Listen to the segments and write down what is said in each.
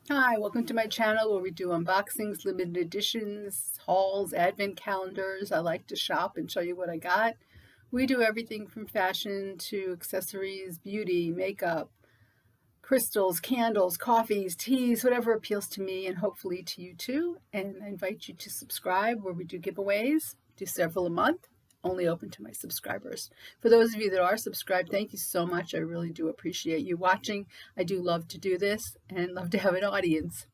Hi, welcome to my channel where we do unboxings, limited editions, hauls, advent calendars. I like to shop and show you what I got. We do everything from fashion to accessories, beauty, makeup, crystals, candles, coffees, teas, whatever appeals to me and hopefully to you too. And I invite you to subscribe where we do giveaways, do several a month, only open to my subscribers. For those of you that are subscribed, thank you so much. I really do appreciate you watching. I do love to do this and love to have an audience.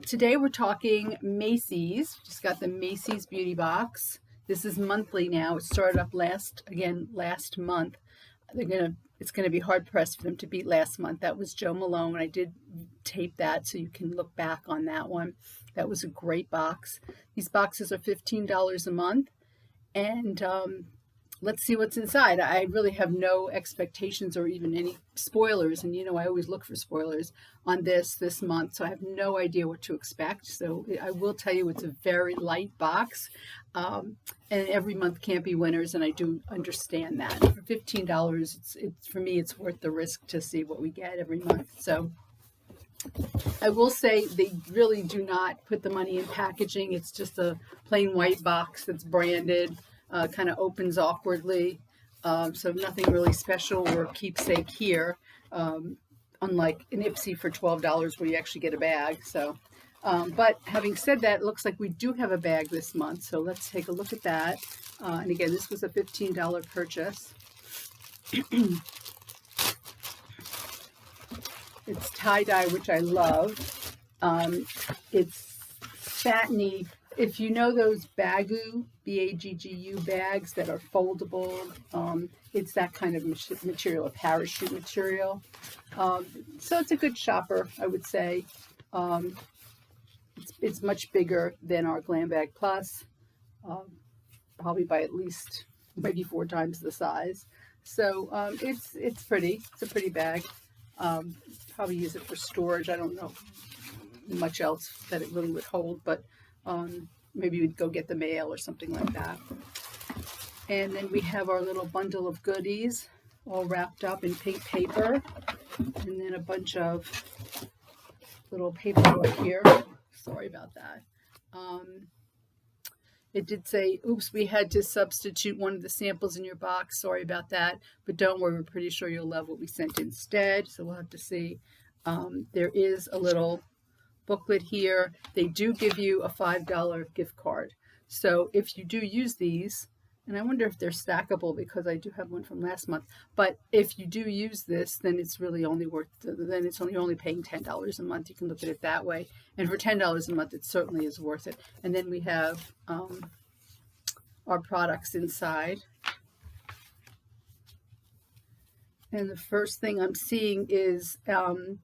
Today we're talking Macy's. Just got the Macy's beauty box. This is monthly now. It started up last month. It's gonna be hard pressed for them to beat last month. That was Joe Malone. I did tape that so you can look back on that one. That was a great box. These boxes are $15 a month, and let's see what's inside. I really have no expectations or even any spoilers, and I always look for spoilers on this month, so I have no idea what to expect. So I will tell you it's a very light box, and every month can't be winners, and I do understand that. For $15, it's for me, it's worth the risk to see what we get every month. So I will say they really do not put the money in packaging. It's just a plain white box that's branded, kind of opens awkwardly. So nothing really special or keepsake here, unlike an Ipsy for $12 where you actually get a bag. So, but having said that, it looks like we do have a bag this month. So let's take a look at that. And again, this was a $15 purchase. It's tie-dye, which I love. It's satiny. If you know those Baggu, B-A-G-G-U bags that are foldable, it's that kind of material, a parachute material. So it's a good shopper, I would say. It's much bigger than our Glam Bag Plus, probably by at least maybe 4 times the size. So it's pretty. It's a pretty bag. Probably use it for storage. I don't know much else that it really would hold, but maybe we'd go get the mail or something like that. And then we have our little bundle of goodies all wrapped up in pink paper, and then a bunch of little paperwork here. Sorry about that. It did say, oops, we had to substitute one of the samples in your box. Sorry about that. But don't worry, we're pretty sure you'll love what we sent instead. So we'll have to see. There is a little booklet here. They do give you a $5 gift card. So if you do use these, and I wonder if they're stackable because I do have one from last month, but if you do use this, then it's really only you're only paying $10 a month. You can look at it that way. And for $10 a month, it certainly is worth it. And then we have our products inside. And the first thing I'm seeing is from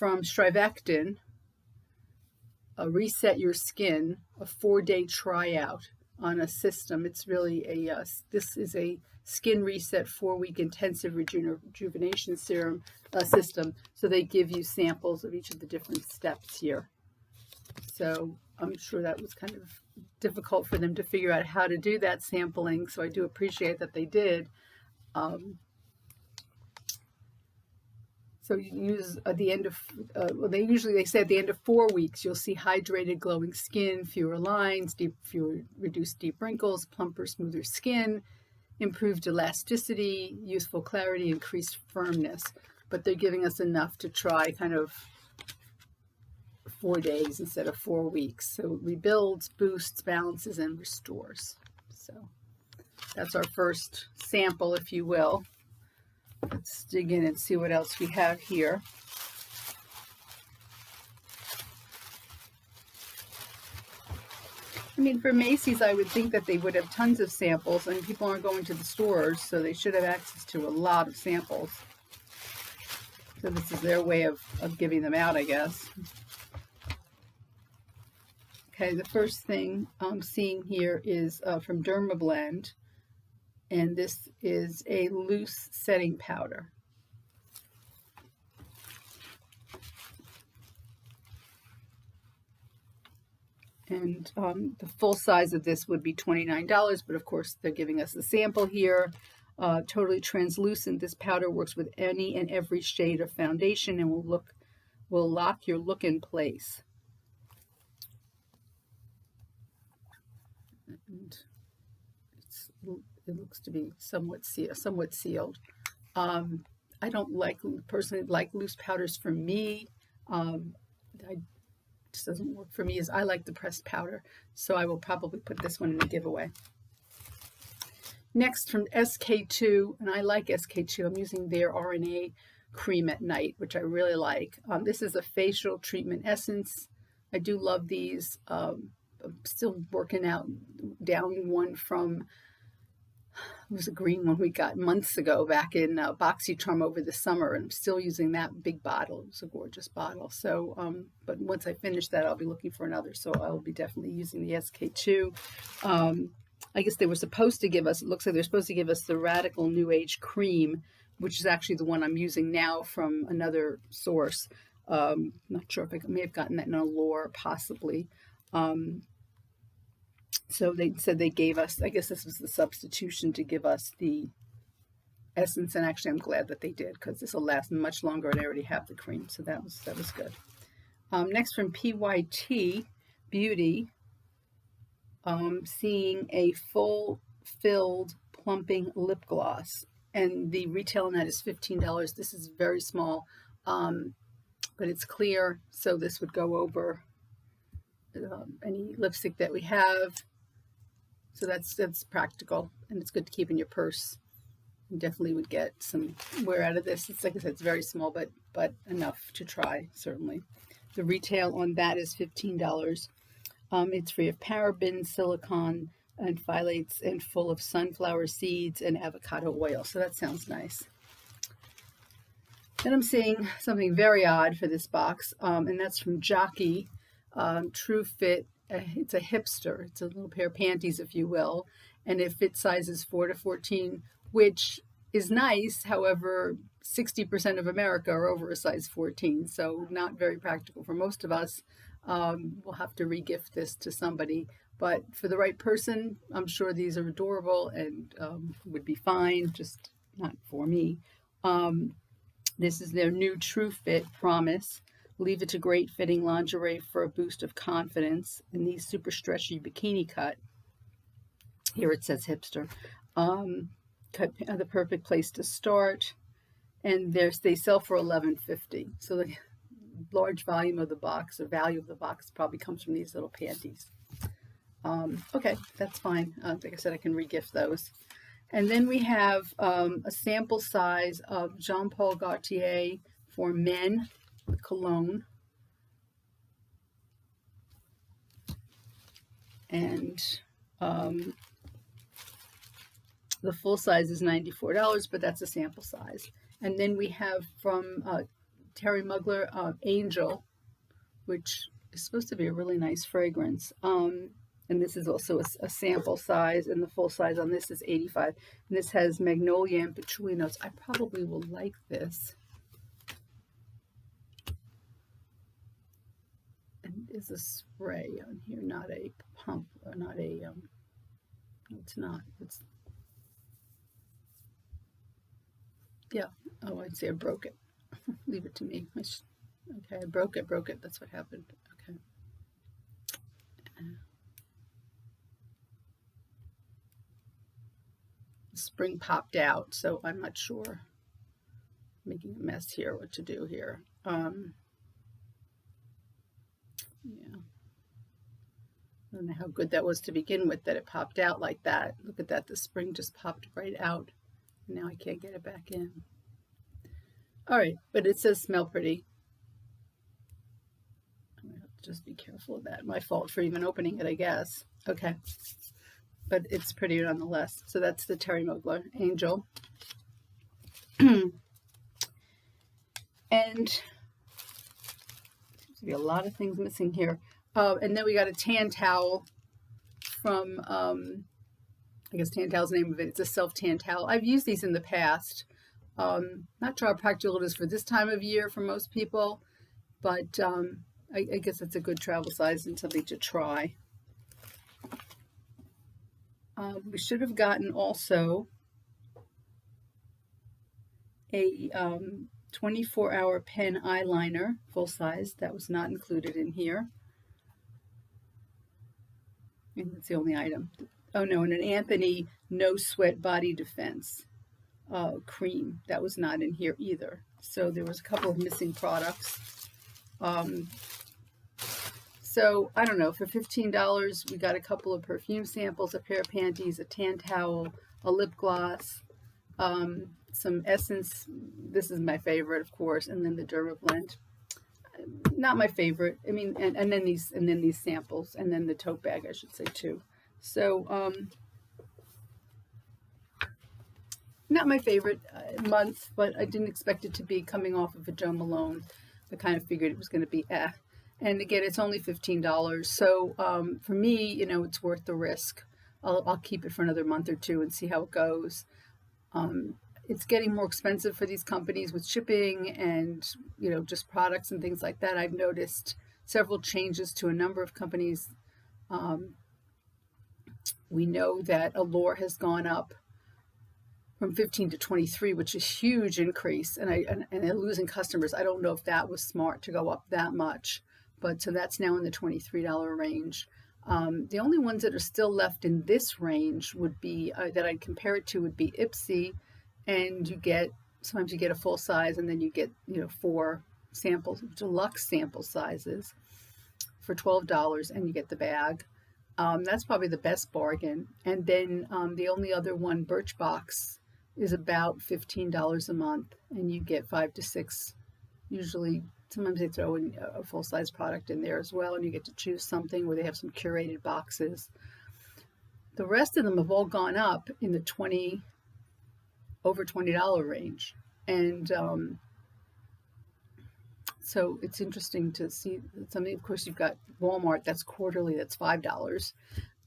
Strivectin, Reset Your Skin, a 4-day tryout on a system. It's really this is a skin reset 4-week intensive rejuvenation serum system. So they give you samples of each of the different steps here. So I'm sure that was kind of difficult for them to figure out how to do that sampling. So I do appreciate that they did. So you use at the end of, they say at the end of 4 weeks, you'll see hydrated, glowing skin, fewer lines, reduced deep wrinkles, plumper, smoother skin, improved elasticity, youthful clarity, increased firmness. But they're giving us enough to try kind of 4 days instead of 4 weeks. So it rebuilds, boosts, balances, and restores. So that's our first sample, if you will. Let's dig in and see what else we have here. I mean, for Macy's, I would think that they would have tons of samples. I mean, people aren't going to the stores, so they should have access to a lot of samples. So this is their way of giving them out, I guess. Okay, the first thing I'm seeing here is from Dermablend. And this is a loose setting powder. And the full size of this would be $29, but of course they're giving us a sample here. Totally translucent. This powder works with any and every shade of foundation and will look will lock your look in place. And it looks to be somewhat sealed. I don't personally like loose powders for me. It just doesn't work for me as I like the pressed powder. So I will probably put this one in the giveaway. Next from SK2, and I like SK2. I'm using their RNA cream at night, which I really like. This is a facial treatment essence. I do love these. I'm still working out down one from, it was a green one we got months ago back in BoxyCharm over the summer, and I'm still using that big bottle. It was a gorgeous bottle. So, but once I finish that, I'll be looking for another. So I will be definitely using the SK2. I guess they were supposed to give us, it looks like they're supposed to give us the Radical New Age Cream, which is actually the one I'm using now from another source. Not sure if I may have gotten that in Allure, possibly. So they said they gave us, I guess this was the substitution to give us the essence, and actually I'm glad that they did, because this will last much longer, and I already have the cream, so that was good. Next from PYT Beauty, seeing a full-filled plumping lip gloss, and the retail on that is $15. This is very small, but it's clear, so this would go over any lipstick that we have. So that's practical, and it's good to keep in your purse. You definitely would get some wear out of this. It's, like I said, it's very small, but enough to try, certainly. The retail on that is $15. It's free of parabens, silicone, and phthalates, and full of sunflower seeds and avocado oil. So that sounds nice. Then I'm seeing something very odd for this box, and that's from Jockey, True Fit. It's a hipster. It's a little pair of panties, if you will, and it fits sizes 4 to 14, which is nice. However, 60% of America are over a size 14, so not very practical for most of us. We'll have to regift this to somebody, but for the right person, I'm sure these are adorable and would be fine, just not for me. This is their new True Fit Promise. Leave it to great fitting lingerie for a boost of confidence. In these super stretchy bikini cut. Here it says hipster. Cut the perfect place to start. And they sell for $11.50. So the large volume of the box, the value of the box, probably comes from these little panties. Okay, that's fine. Like I said, I can regift those. And then we have a sample size of Jean Paul Gaultier for men cologne, and the full size is $94, but that's a sample size. And then we have from Terry Mugler Angel, which is supposed to be a really nice fragrance. And this is also a sample size, and the full size on this is $85. And this has magnolia and patchouli notes. I probably will like this. And is a spray on here, not a pump, or not a, no, it's not. It's, yeah, oh, I'd say I broke it. Leave it to me. Okay, I broke it. That's what happened. Okay. The spring popped out, so I'm not sure. I'm making a mess here, what to do here. Yeah. I don't know how good that was to begin with, that it popped out like that. Look at that, the spring just popped right out. And now I can't get it back in. All right, but it says smell pretty. I'm gonna have to just be careful of that. My fault for even opening it, I guess. Okay, but it's pretty nonetheless. So that's the Terry Mugler Angel. And seems to be a lot of things missing here. And then we got a tan towel from, I guess tan towel's the name of it. It's a self-tan towel. I've used these in the past. Not sure how practical it is for this time of year for most people, but I guess it's a good travel size and something to try. We should have gotten also a 24-hour pen eyeliner, full size. That was not included in here. And that's the only item. Oh no, and an Anthony No Sweat Body Defense cream. That was not in here either. So there was a couple of missing products. So I don't know, for $15, we got a couple of perfume samples, a pair of panties, a tan towel, a lip gloss, some essence. This is my favorite, of course, and then the Dermablend. Not my favorite. I mean, and then these samples, and then the tote bag, I should say too. So not my favorite month, but I didn't expect it to be coming off of a Jo Malone. I kind of figured it was going to be And again, it's only $15. So for me, you know, it's worth the risk. I'll keep it for another month or two and see how it goes. It's getting more expensive for these companies with shipping and, you know, just products and things like that. I've noticed several changes to a number of companies. We know that Allure has gone up from 15 to 23, which is a huge increase. And they're losing customers. I don't know if that was smart to go up that much. But so that's now in the $23 range. The only ones that are still left in this range would be, that I'd compare it to, would be Ipsy. And sometimes you get a full size, and then you get, you know, 4 samples, deluxe sample sizes for $12, and you get the bag. That's probably the best bargain. And then the only other one, Birchbox, is about $15 a month, and you get 5 to 6, usually. Sometimes they throw in a full-size product in there as well, and you get to choose something where they have some curated boxes. The rest of them have all gone up in the over $20 range. And so it's interesting to see something. Of course, you've got Walmart, that's quarterly, that's $5.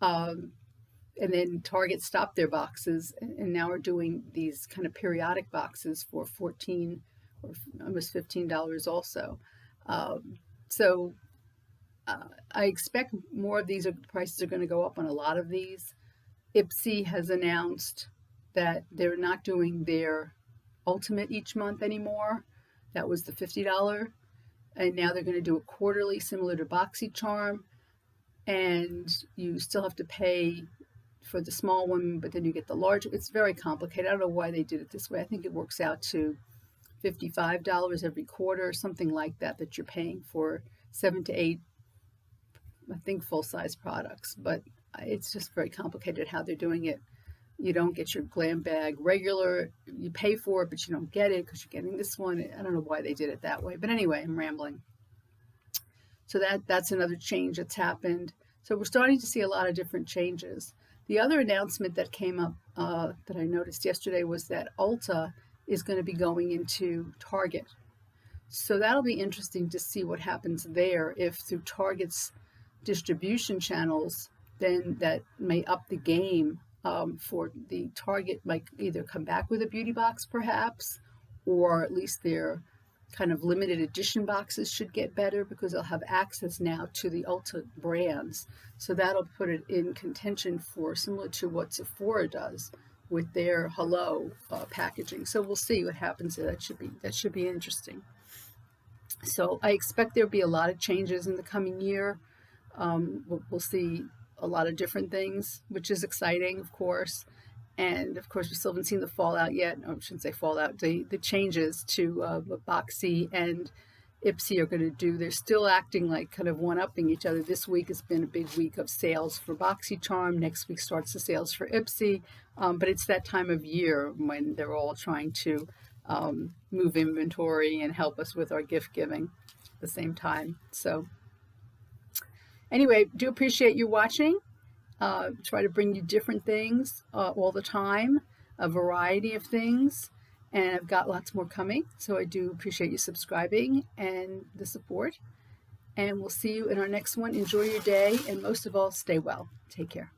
And then Target stopped their boxes and now are doing these kind of periodic boxes for $14 or almost $15 also. I expect more of these prices are going to go up on a lot of these. Ipsy has announced that they're not doing their ultimate each month anymore. That was the $50. And now they're going to do it quarterly, similar to BoxyCharm. And you still have to pay for the small one, but then you get the large. It's very complicated. I don't know why they did it this way. I think it works out to $55 every quarter, something like that, that you're paying for 7 to 8, I think, full-size products. But it's just very complicated how they're doing it. You don't get your glam bag regular. You pay for it, but you don't get it because you're getting this one. I don't know why they did it that way. But anyway, I'm rambling. So that's another change that's happened. So we're starting to see a lot of different changes. The other announcement that came up that I noticed yesterday was that Ulta is going to be going into Target. So that'll be interesting to see what happens there. If through Target's distribution channels, then that may up the game for the Target, might either come back with a beauty box perhaps, or at least their kind of limited edition boxes should get better because they'll have access now to the Ulta brands. So that'll put it in contention for similar to what Sephora does with their Hello packaging. So we'll see what happens there. That should be interesting. So I expect there'll be a lot of changes in the coming year. We'll see a lot of different things, which is exciting, of course. And of course, we still haven't seen the fallout yet. I shouldn't say fallout. The changes to what Boxy and Ipsy are going to do. They're still acting like kind of one-upping each other. This week has been a big week of sales for BoxyCharm. Next week starts the sales for Ipsy. But it's that time of year when they're all trying to move inventory and help us with our gift giving at the same time. So anyway, do appreciate you watching. Try to bring you different things all the time, a variety of things. And I've got lots more coming. So I do appreciate you subscribing and the support. And we'll see you in our next one. Enjoy your day. And most of all, stay well. Take care.